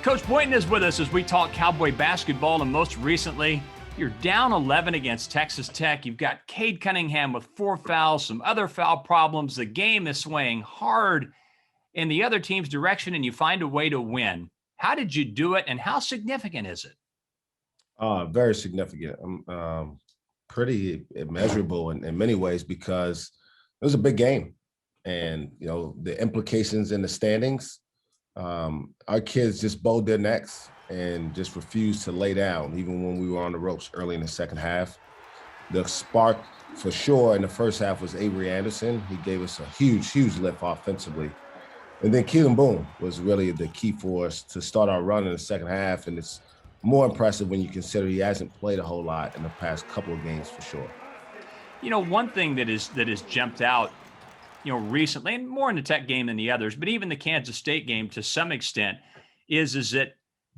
Coach Boynton is with us as we talk Cowboy basketball, and most recently, you're down 11 against Texas Tech. You've got Cade Cunningham with 4 fouls, some other foul problems. The game is swaying hard in the other team's direction, and you find a way to win. How did you do it, and how significant is it? Very significant. Pretty immeasurable in many ways because it was a big game. And, you know, the implications in the standings, our kids just bowed their necks and just refused to lay down, even when we were on the ropes early in the second half. The spark for sure in the first half was Avery Anderson. He gave us a huge lift offensively. And then Keelan Boone was really the key for us to start our run in the second half. And it's more impressive when you consider he hasn't played a whole lot in the past couple of games for sure. You know, one thing that has jumped out, you know, recently, and more in the Tech game than the others, but even the Kansas State game to some extent, is that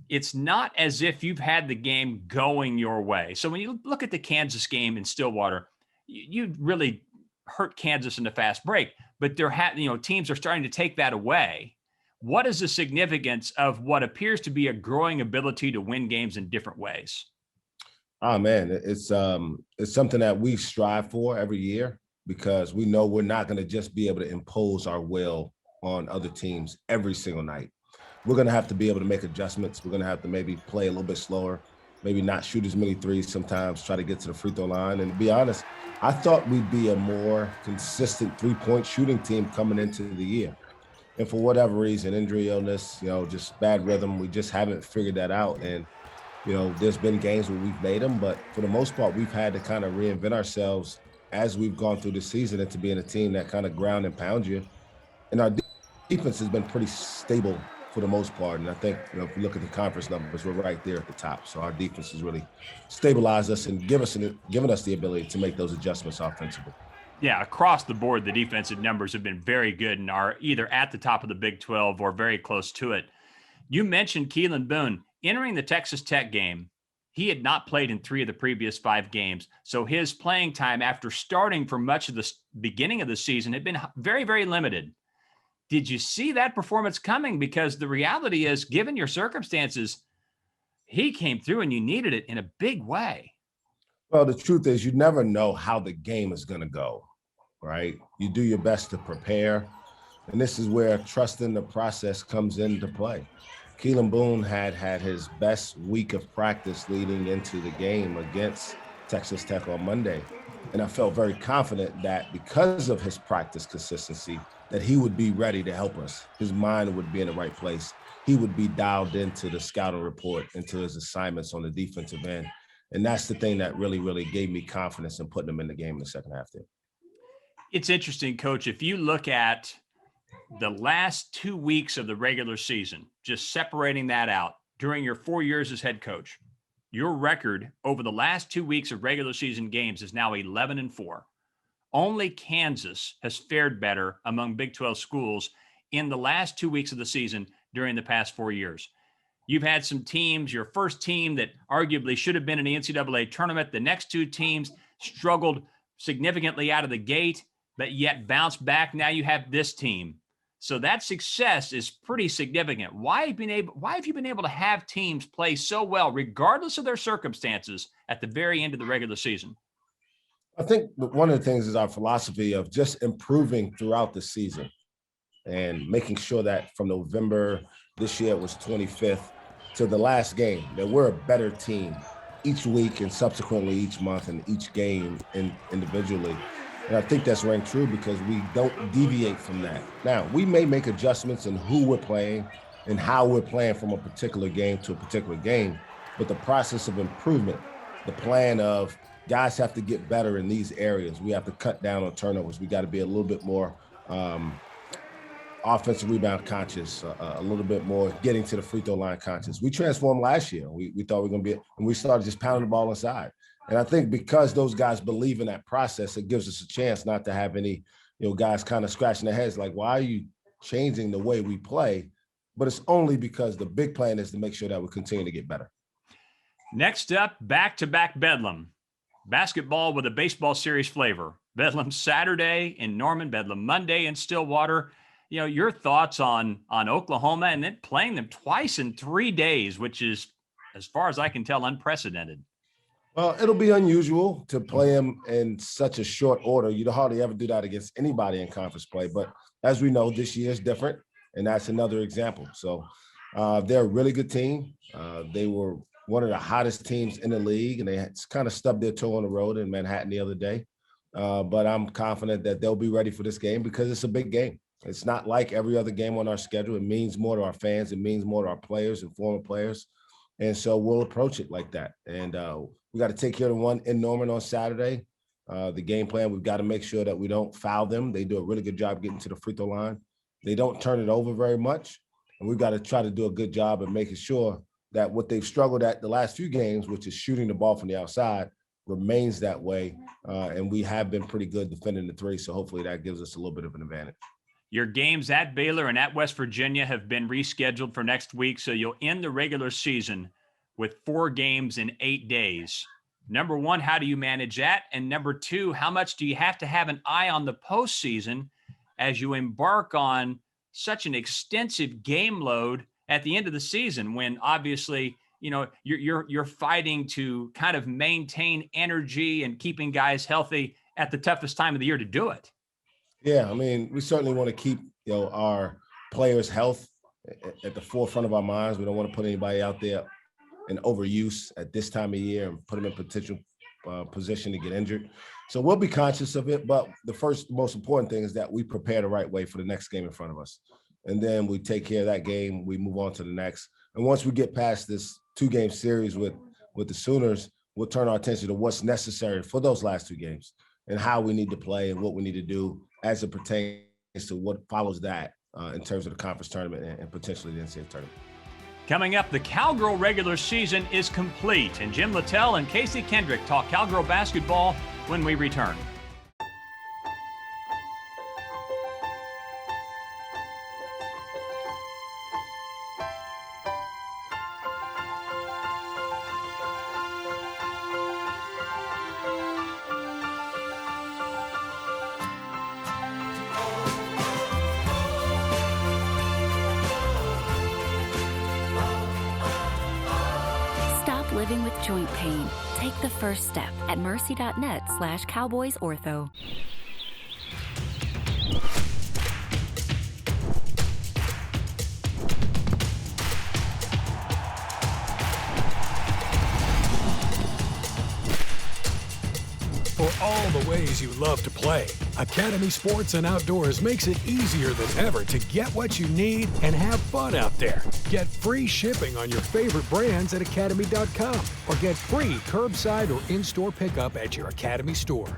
it's not as if you've had the game going your way. So when you look at the Kansas game in Stillwater, you really hurt Kansas in the fast break, but teams are starting to take that away. What is the significance of what appears to be a growing ability to win games in different ways? Oh man, it's something that we strive for every year because we know we're not going to just be able to impose our will on other teams every single night. We're going to have to be able to make adjustments. We're going to have to maybe play a little bit slower, maybe not shoot as many threes sometimes, try to get to the free throw line. And to be honest, I thought we'd be a more consistent three-point shooting team coming into the year. And for whatever reason, injury, illness, just bad rhythm, we just haven't figured that out. And, there's been games where we've made them, but for the most part, we've had to kind of reinvent ourselves as we've gone through the season into being a team that kind of ground and pound you. And our defense has been pretty stable for the most part. And I think, if you look at the conference numbers, we're right there at the top. So our defense has really stabilized us and given us the ability to make those adjustments offensively. Yeah, across the board, the defensive numbers have been very good and are either at the top of the Big 12 or very close to it. You mentioned Keelan Boone. Entering the Texas Tech game, he had not played in 3 of the previous 5 games. So his playing time after starting for much of the beginning of the season had been very, very limited. Did you see that performance coming? Because the reality is, given your circumstances, he came through and you needed it in a big way. Well, the truth is you never know how the game is going to go, right? You do your best to prepare. And this is where trust in the process comes into play. Keelan Boone had his best week of practice leading into the game against Texas Tech on Monday. And I felt very confident that because of his practice consistency, that he would be ready to help us. His mind would be in the right place. He would be dialed into the scouting report, into his assignments on the defensive end. And that's the thing that really, really gave me confidence in putting him in the game in the second half there. It's interesting, Coach. If you look at the last 2 weeks of the regular season, just separating that out during your 4 years as head coach, your record over the last 2 weeks of regular season games is now 11-4. Only Kansas has fared better among Big 12 schools in the last 2 weeks of the season during the past 4 years. You've had some teams, your first team that arguably should have been in the NCAA tournament. The next 2 teams struggled significantly out of the gate, but yet bounced back. Now you have this team. So that success is pretty significant. Why have you been able to have teams play so well, regardless of their circumstances, at the very end of the regular season? I think one of the things is our philosophy of just improving throughout the season and making sure that from November, this year it was 25th, to the last game, that we're a better team each week and subsequently each month and each game individually. And I think that's rang true because we don't deviate from that. Now, we may make adjustments in who we're playing and how we're playing from a particular game to a particular game, but the process of improvement, the plan of guys have to get better in these areas. We have to cut down on turnovers. We got to be a little bit more offensive rebound conscious, a little bit more getting to the free throw line conscious. We transformed last year. We thought we were going to be, and we started just pounding the ball inside. And I think because those guys believe in that process, it gives us a chance not to have any, guys kind of scratching their heads like, why are you changing the way we play? But it's only because the big plan is to make sure that we continue to get better. Next up, back-to-back Bedlam. Basketball with a baseball series flavor. Bedlam Saturday in Norman, Bedlam Monday in Stillwater. your thoughts on Oklahoma and then playing them twice in 3 days, which is, as far as I can tell, unprecedented. Well, it'll be unusual to play them in such a short order. You don't hardly ever do that against anybody in conference play. But as we know, this year is different, and that's another example. So they're a really good team. They were one of the hottest teams in the league, and they kind of stubbed their toe on the road in Manhattan the other day. But I'm confident that they'll be ready for this game because it's a big game. It's not like every other game on our schedule. It means more to our fans. It means more to our players and former players. And so we'll approach it like that. And we got to take care of the one in Norman on Saturday. The game plan, we've got to make sure that we don't foul them. They do a really good job getting to the free throw line. They don't turn it over very much. And we've got to try to do a good job of making sure that what they've struggled at the last few games, which is shooting the ball from the outside, remains that way. And we have been pretty good defending the three. So hopefully that gives us a little bit of an advantage. Your games at Baylor and at West Virginia have been rescheduled for next week, so you'll end the regular season with 4 games in 8 days. Number one, how do you manage that? And number two, how much do you have to have an eye on the postseason as you embark on such an extensive game load at the end of the season, when obviously, you're fighting to kind of maintain energy and keeping guys healthy at the toughest time of the year to do it? Yeah, I mean, we certainly want to keep our players' health at the forefront of our minds. We don't want to put anybody out there in overuse at this time of year and put them in potential position to get injured. So we'll be conscious of it. But the most important thing is that we prepare the right way for the next game in front of us. And then we take care of that game. We move on to the next. And once we get past this 2-game series with the Sooners, we'll turn our attention to what's necessary for those last 2 games and how we need to play and what we need to do as it pertains to what follows that in terms of the conference tournament and potentially the NCAA tournament. Coming up, the Cowgirl regular season is complete, and Jim Littell and Casey Kendrick talk Cowgirl basketball when we return. Living with joint pain. Take the first step at mercy.net/cowboysortho. For all the ways you love to play, Academy Sports and Outdoors makes it easier than ever to get what you need and have fun out there. Get free shipping on your favorite brands at academy.com or get free curbside or in-store pickup at your Academy store.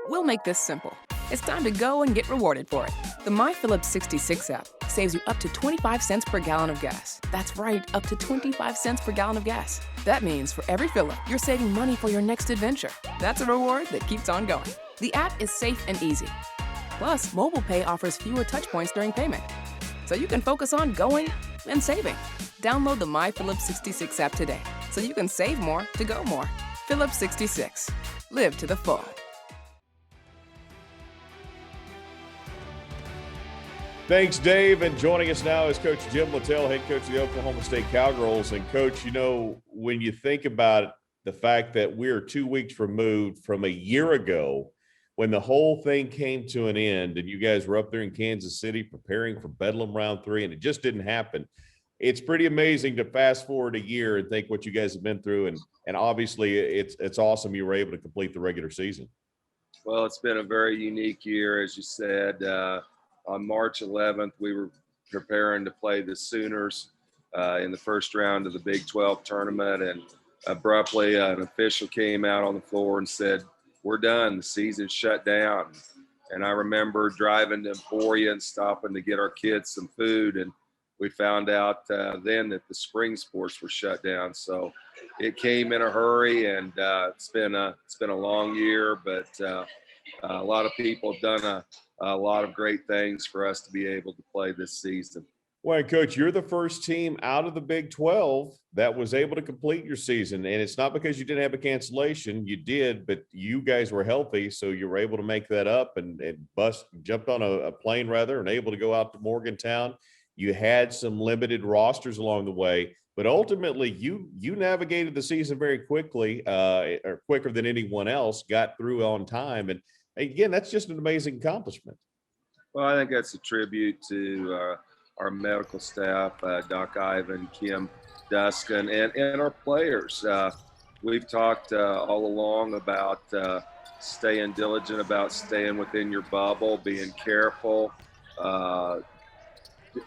We'll make this simple. It's time to go and get rewarded for it. The My Phillips 66 app saves you up to 25 cents per gallon of gas. That's right, up to 25 cents per gallon of gas. That means for every fill-up, you're saving money for your next adventure. That's a reward that keeps on going. The app is safe and easy. Plus, mobile pay offers fewer touch points during payment, so you can focus on going and saving. Download the My Phillips 66 app today so you can save more to go more. Phillips 66. Live to the full. Thanks, Dave. And joining us now is Coach Jim Littell, head coach of the Oklahoma State Cowgirls. And, Coach, when you think about the fact that we're 2 weeks removed from a year ago when the whole thing came to an end and you guys were up there in Kansas City preparing for Bedlam round 3 and it just didn't happen, it's pretty amazing to fast forward a year and think what you guys have been through. And obviously it's awesome you were able to complete the regular season. Well, it's been a very unique year, as you said. On March 11th, we were preparing to play the Sooners in the first round of the Big 12 tournament. And abruptly, an official came out on the floor and said, "We're done. The season's shut down." And I remember driving to Emporia and stopping to get our kids some food. And we found out then that the spring sports were shut down. So it came in a hurry, and it's been a long year, but a lot of people have done a lot of great things for us to be able to play this season. Well, Coach, you're the first team out of the Big 12 that was able to complete your season. And it's not because you didn't have a cancellation. You did, but you guys were healthy, so you were able to make that up and jumped on a plane rather and able to go out to Morgantown. You had some limited rosters along the way, but ultimately you navigated the season very quickly, or quicker than anyone else, got through on time. And again, that's just an amazing accomplishment. Well, I think that's a tribute to our medical staff, Doc Ivan, Kim Duskin, and our players. We've talked all along about staying diligent, about staying within your bubble, being careful,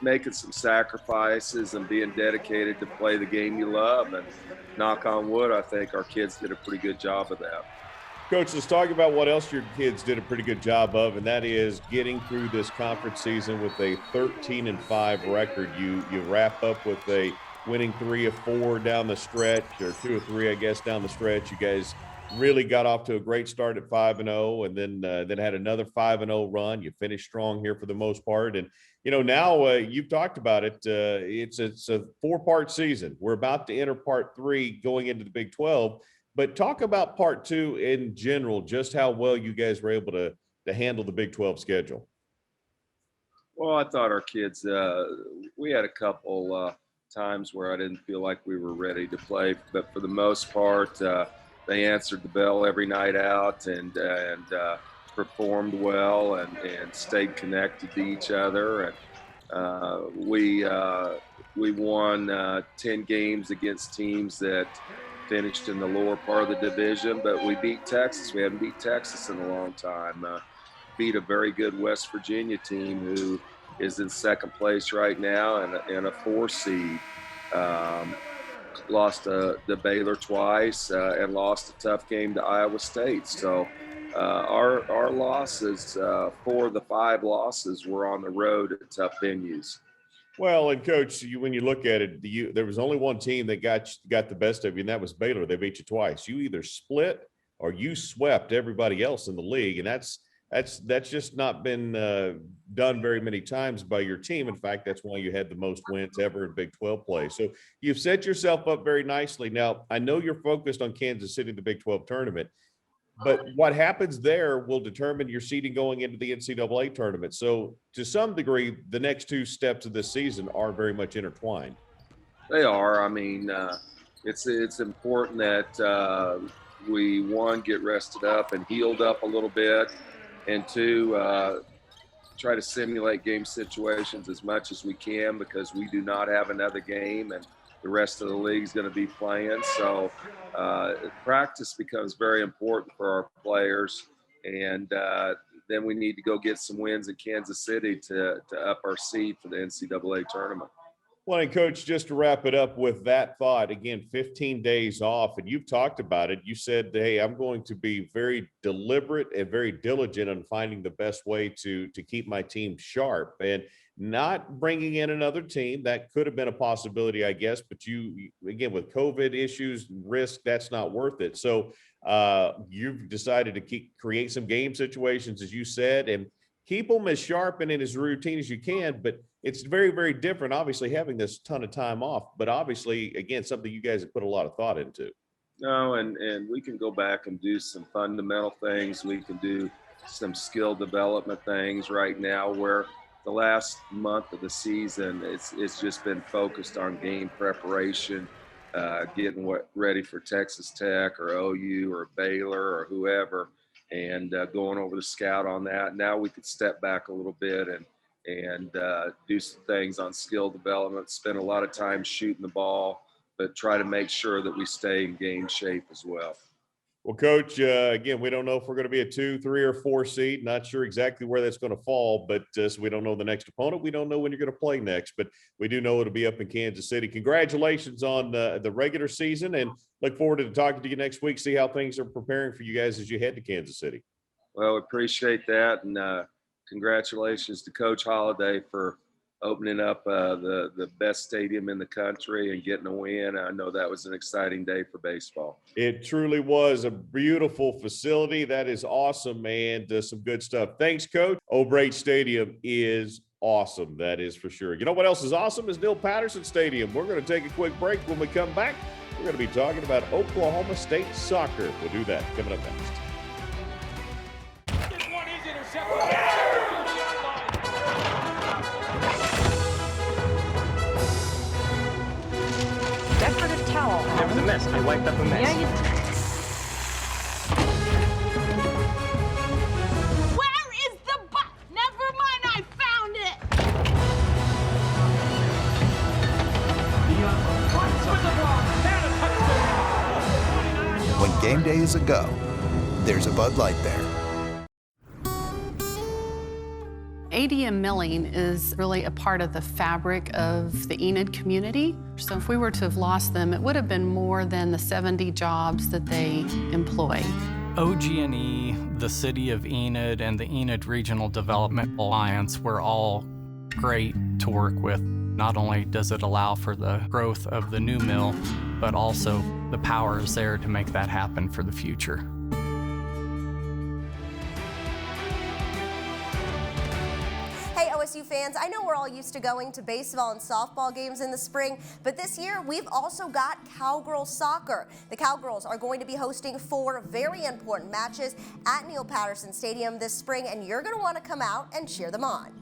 making some sacrifices, and being dedicated to play the game you love. And knock on wood, I think our kids did a pretty good job of that. Coach, let's talk about what else your kids did a pretty good job of, and that is getting through this conference season with a 13-5 record. You wrap up with a winning 3 of 4 down the stretch, or 2 of 3, I guess, down the stretch. You guys really got off to a great start at 5-0, and then had another 5-0 run. You finished strong here for the most part, and now you've talked about it. It's a 4-part season. We're about to enter part 3 going into the Big 12. But talk about part 2 in general, just how well you guys were able to handle the Big 12 schedule. Well, I thought our kids, we had a couple times where I didn't feel like we were ready to play, but for the most part, they answered the bell every night out and performed well and stayed connected to each other. And we won 10 games against teams that finished in the lower part of the division, but we beat Texas. We hadn't beat Texas in a long time. Beat a very good West Virginia team who is in second place right now and a 4 seed. Lost to Baylor twice and lost a tough game to Iowa State. So our losses, 4 of the 5 losses, were on the road at tough venues. Well, and Coach, when you look at it, there was only one team that got the best of you, and that was Baylor. They beat you twice. You either split or you swept everybody else in the league, and that's just not been done very many times by your team. In fact, that's why you had the most wins ever in Big 12 play. So you've set yourself up very nicely. Now, I know you're focused on Kansas City, the Big 12 tournament, but what happens there will determine your seeding going into the NCAA tournament. So to some degree, the next 2 steps of this season are very much intertwined. They are. I mean, it's important that we, 1, get rested up and healed up a little bit, and 2, try to simulate game situations as much as we can, because we do not have another game and the rest of the league is going to be playing. So practice becomes very important for our players. And then we need to go get some wins in Kansas City to up our seed for the NCAA tournament. Well, and Coach, just to wrap it up with that thought, again, 15 days off, and you've talked about it. You said, hey, I'm going to be very deliberate and very diligent on finding the best way to keep my team sharp and not bringing in another team. That could have been a possibility, I guess, but you, again, with COVID issues, risk, that's not worth it. So you've decided to create some game situations, as you said, and keep them as sharp and in as routine as you can. But it's very, very different, obviously, having this ton of time off, but obviously, again, something you guys have put a lot of thought into. No, and we can go back and do some fundamental things. We can do some skill development things right now, where the last month of the season, it's just been focused on game preparation, getting ready for Texas Tech or OU or Baylor or whoever, and going over the scout on that. Now we could step back a little bit and do some things on skill development, spend a lot of time shooting the ball, but try to make sure that we stay in game shape as well. Well, Coach, again, we don't know if we're going to be a 2, 3, or 4 seed. Not sure exactly where that's going to fall, but so we don't know the next opponent. We don't know when you're going to play next, but we do know it'll be up in Kansas City. Congratulations on the regular season, and look forward to talking to you next week, see how things are preparing for you guys as you head to Kansas City. Well, appreciate that, and congratulations to Coach Holliday for opening up the best stadium in the country and getting a win. I know that was an exciting day for baseball. It truly was a beautiful facility. That is awesome, and some good stuff. Thanks, Coach. O'Brate Stadium is awesome. That is for sure. You know what else is awesome is Neil Patterson Stadium. We're going to take a quick break. When we come back, we're going to be talking about Oklahoma State soccer. We'll do that coming up next. This one is intercepted. Decorative towel. There was a mess. I wiped up a mess. Yeah, you Where is the box? Never mind, I found it. When game day is a go, there's a Bud Light there. ADM milling is really a part of the fabric of the Enid community. So if we were to have lost them, it would have been more than the 70 jobs that they employ. OG&E, the City of Enid, and the Enid Regional Development Alliance were all great to work with. Not only does it allow for the growth of the new mill, but also the power is there to make that happen for the future. Hey, OSU fans, I know we're all used to going to baseball and softball games in the spring, but this year we've also got Cowgirl Soccer. The Cowgirls are going to be hosting 4 very important matches at Neil Patterson Stadium this spring, and you're going to want to come out and cheer them on.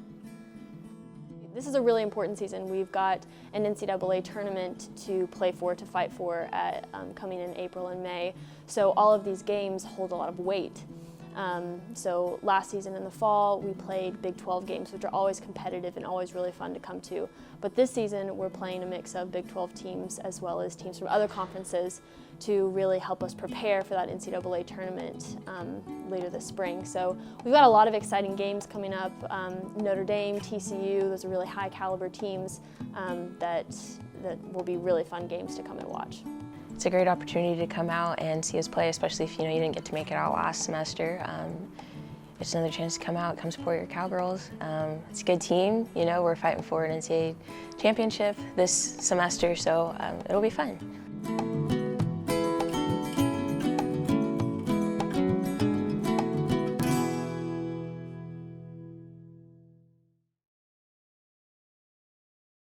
This is a really important season. We've got an NCAA tournament to play for, to fight for, at, coming in April and May. So all of these games hold a lot of weight. So last season in the fall, we played Big 12 games, which are always competitive and always really fun to come to. But this season, we're playing a mix of Big 12 teams as well as teams from other conferences to really help us prepare for that NCAA tournament later this spring. So we've got a lot of exciting games coming up. Notre Dame, TCU, those are really high caliber teams that will be really fun games to come and watch. It's a great opportunity to come out and see us play, especially if you didn't get to make it out last semester. It's another chance to come out, come support your Cowgirls. It's a good team, we're fighting for an NCAA championship this semester, so it'll be fun.